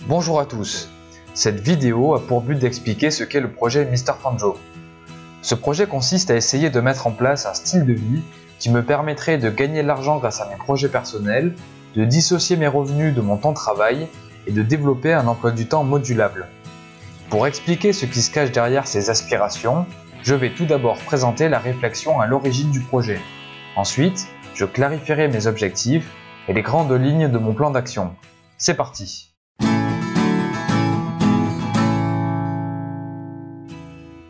Bonjour à tous, cette vidéo a pour but d'expliquer ce qu'est le projet Mr Fanjo. Ce projet consiste à essayer de mettre en place un style de vie qui me permettrait de gagner de l'argent grâce à mes projets personnels, de dissocier mes revenus de mon temps de travail et de développer un emploi du temps modulable. Pour expliquer ce qui se cache derrière ces aspirations, je vais tout d'abord présenter la réflexion à l'origine du projet. Ensuite, je clarifierai mes objectifs et les grandes lignes de mon plan d'action. C'est parti!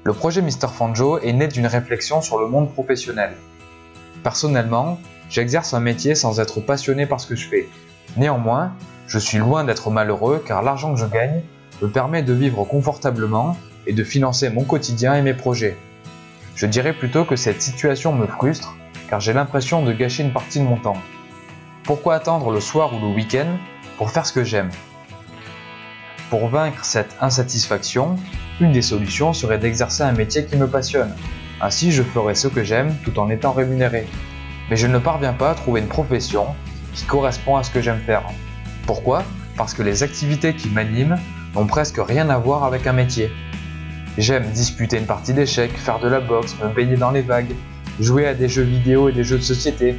Le projet Mr Fanjo est né d'une réflexion sur le monde professionnel. Personnellement, j'exerce un métier sans être passionné par ce que je fais. Néanmoins, je suis loin d'être malheureux car l'argent que je gagne me permet de vivre confortablement et de financer mon quotidien et mes projets. Je dirais plutôt que cette situation me frustre car j'ai l'impression de gâcher une partie de mon temps. Pourquoi attendre le soir ou le week-end pour faire ce que j'aime? Pour vaincre cette insatisfaction, une des solutions serait d'exercer un métier qui me passionne. Ainsi, je ferai ce que j'aime tout en étant rémunéré. Mais je ne parviens pas à trouver une profession qui correspond à ce que j'aime faire. Pourquoi? Parce que les activités qui m'animent n'ont presque rien à voir avec un métier. J'aime disputer une partie d'échecs, faire de la boxe, me baigner dans les vagues, jouer à des jeux vidéo et des jeux de société,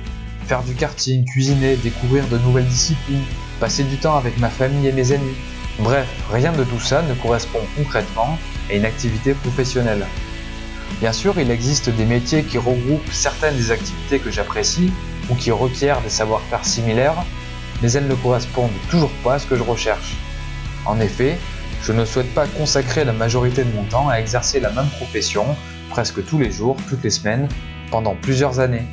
faire du karting, cuisiner, découvrir de nouvelles disciplines, passer du temps avec ma famille et mes amis. Bref, rien de tout ça ne correspond concrètement à une activité professionnelle. Bien sûr, il existe des métiers qui regroupent certaines des activités que j'apprécie ou qui requièrent des savoir-faire similaires, mais elles ne correspondent toujours pas à ce que je recherche. En effet, je ne souhaite pas consacrer la majorité de mon temps à exercer la même profession presque tous les jours, toutes les semaines, pendant plusieurs années.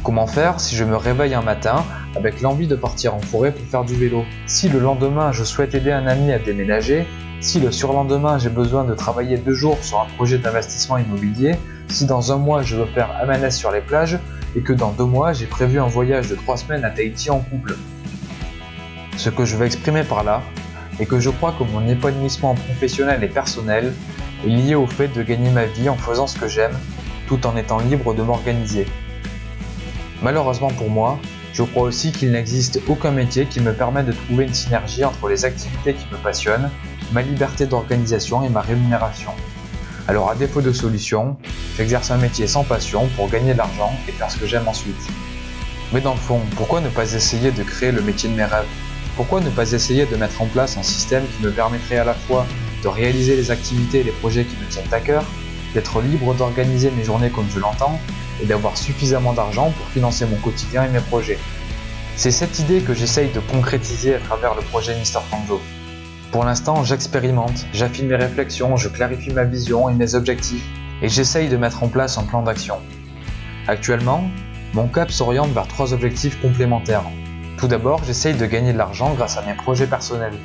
Comment faire si je me réveille un matin avec l'envie de partir en forêt pour faire du vélo? Si le lendemain je souhaite aider un ami à déménager, si le surlendemain j'ai besoin de travailler 2 jours sur un projet d'investissement immobilier, si dans un mois je veux faire Amanès sur les plages et que dans 2 mois j'ai prévu un voyage de 3 semaines à Tahiti en couple. Ce que je veux exprimer par là est que je crois que mon épanouissement professionnel et personnel est lié au fait de gagner ma vie en faisant ce que j'aime tout en étant libre de m'organiser. Malheureusement pour moi, je crois aussi qu'il n'existe aucun métier qui me permette de trouver une synergie entre les activités qui me passionnent, ma liberté d'organisation et ma rémunération. Alors à défaut de solution, j'exerce un métier sans passion pour gagner de l'argent et faire ce que j'aime ensuite. Mais dans le fond, pourquoi ne pas essayer de créer le métier de mes rêves? Pourquoi ne pas essayer de mettre en place un système qui me permettrait à la fois de réaliser les activités et les projets qui me tiennent à cœur, d'être libre d'organiser mes journées comme je l'entends, et d'avoir suffisamment d'argent pour financer mon quotidien et mes projets. C'est cette idée que j'essaye de concrétiser à travers le projet Mr Fanjo. Pour l'instant, j'expérimente, j'affine mes réflexions, je clarifie ma vision et mes objectifs, et j'essaye de mettre en place un plan d'action. Actuellement, mon cap s'oriente vers 3 objectifs complémentaires. Tout d'abord, j'essaye de gagner de l'argent grâce à mes projets personnels.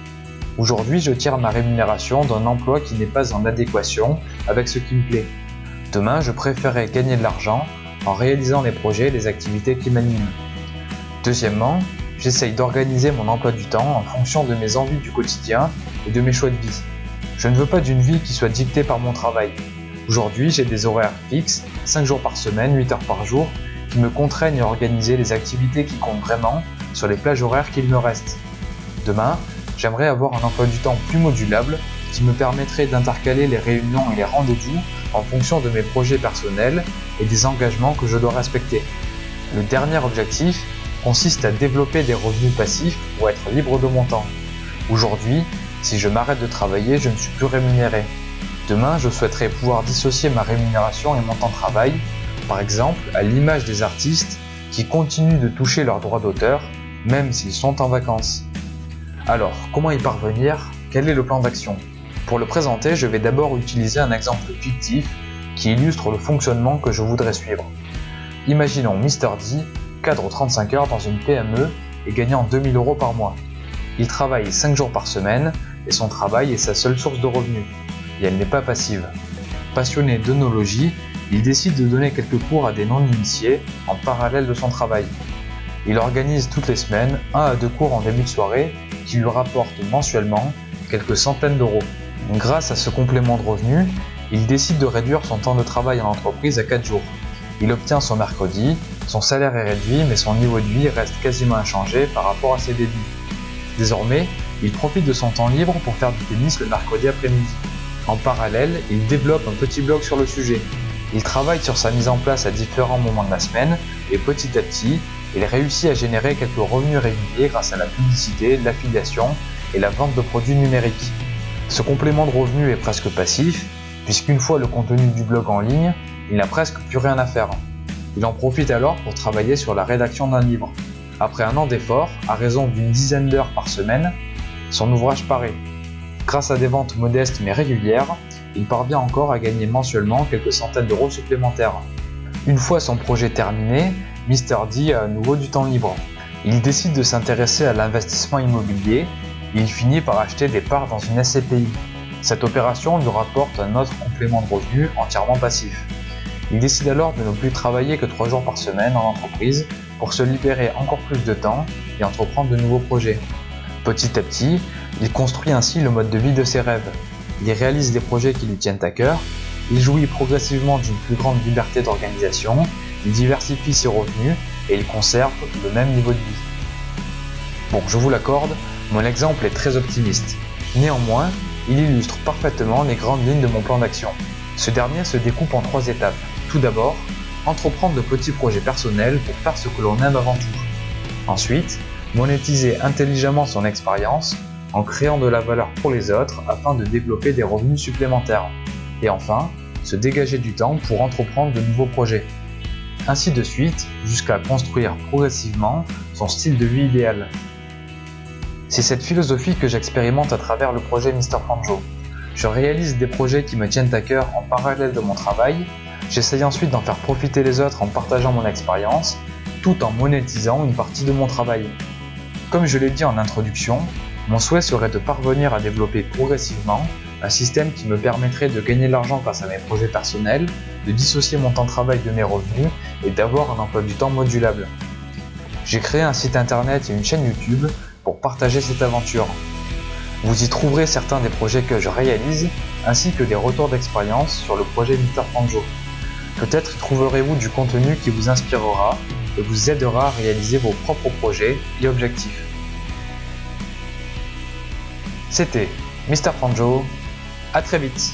Aujourd'hui, je tire ma rémunération d'un emploi qui n'est pas en adéquation avec ce qui me plaît. Demain, je préférerais gagner de l'argent en réalisant les projets et les activités qui m'animent. Deuxièmement, j'essaye d'organiser mon emploi du temps en fonction de mes envies du quotidien et de mes choix de vie. Je ne veux pas d'une vie qui soit dictée par mon travail. Aujourd'hui, j'ai des horaires fixes, 5 jours par semaine, 8 heures par jour, qui me contraignent à organiser les activités qui comptent vraiment sur les plages horaires qu'il me reste. Demain, j'aimerais avoir un emploi du temps plus modulable qui me permettrait d'intercaler les réunions et les rendez-vous en fonction de mes projets personnels et des engagements que je dois respecter. Le dernier objectif consiste à développer des revenus passifs pour être libre de mon temps. Aujourd'hui, si je m'arrête de travailler, je ne suis plus rémunéré. Demain, je souhaiterais pouvoir dissocier ma rémunération et mon temps de travail, par exemple à l'image des artistes qui continuent de toucher leurs droits d'auteur, même s'ils sont en vacances. Alors, comment y parvenir? Quel est le plan d'action? Pour le présenter, je vais d'abord utiliser un exemple fictif qui illustre le fonctionnement que je voudrais suivre. Imaginons Mr D, cadre 35 heures dans une PME et gagnant 2000 € par mois. Il travaille 5 jours par semaine et son travail est sa seule source de revenus. Et elle n'est pas passive. Passionné d'œnologie, il décide de donner quelques cours à des non-initiés en parallèle de son travail. Il organise toutes les semaines 1 à 2 cours en début de soirée qui lui rapportent mensuellement quelques centaines d'euros. Grâce à ce complément de revenus, il décide de réduire son temps de travail en entreprise à 4 jours. Il obtient son mercredi, son salaire est réduit mais son niveau de vie reste quasiment inchangé par rapport à ses débuts. Désormais, Il profite de son temps libre pour faire du tennis le mercredi après-midi. En parallèle, il développe un petit blog sur le sujet. Il travaille sur sa mise en place à différents moments de la semaine et petit à petit, il réussit à générer quelques revenus réguliers grâce à la publicité, l'affiliation et la vente de produits numériques. Ce complément de revenus est presque passif, puisqu'une fois le contenu du blog en ligne, il n'a presque plus rien à faire. Il en profite alors pour travailler sur la rédaction d'un livre. Après un an d'efforts, à raison d'une dizaine d'heures par semaine, son ouvrage paraît. Grâce à des ventes modestes mais régulières, il parvient encore à gagner mensuellement quelques centaines d'euros supplémentaires. Une fois son projet terminé, Mr D a à nouveau du temps libre. Il décide de s'intéresser à l'investissement immobilier et il finit par acheter des parts dans une SCPI. Cette opération lui rapporte un autre complément de revenus entièrement passif. Il décide alors de ne plus travailler que 3 jours par semaine en entreprise pour se libérer encore plus de temps et entreprendre de nouveaux projets. Petit à petit, il construit ainsi le mode de vie de ses rêves. Il réalise des projets qui lui tiennent à cœur, il jouit progressivement d'une plus grande liberté d'organisation, il diversifie ses revenus et il conserve le même niveau de vie. Bon, je vous l'accorde, mon exemple est très optimiste. Néanmoins, il illustre parfaitement les grandes lignes de mon plan d'action. Ce dernier se découpe en 3 étapes. Tout d'abord, entreprendre de petits projets personnels pour faire ce que l'on aime avant tout. Ensuite, monétiser intelligemment son expérience en créant de la valeur pour les autres afin de développer des revenus supplémentaires. Et enfin, se dégager du temps pour entreprendre de nouveaux projets. Ainsi de suite, jusqu'à construire progressivement son style de vie idéal. C'est cette philosophie que j'expérimente à travers le projet Mr Fanjo. Je réalise des projets qui me tiennent à cœur en parallèle de mon travail, j'essaye ensuite d'en faire profiter les autres en partageant mon expérience, tout en monétisant une partie de mon travail. Comme je l'ai dit en introduction, mon souhait serait de parvenir à développer progressivement un système qui me permettrait de gagner de l'argent grâce à mes projets personnels, de dissocier mon temps de travail de mes revenus et d'avoir un emploi du temps modulable. J'ai créé un site internet et une chaîne YouTube pour partager cette aventure. Vous y trouverez certains des projets que je réalise, ainsi que des retours d'expérience sur le projet Mr Fanjo. Peut-être trouverez-vous du contenu qui vous inspirera et vous aidera à réaliser vos propres projets et objectifs. C'était Mr Fanjo, à très vite.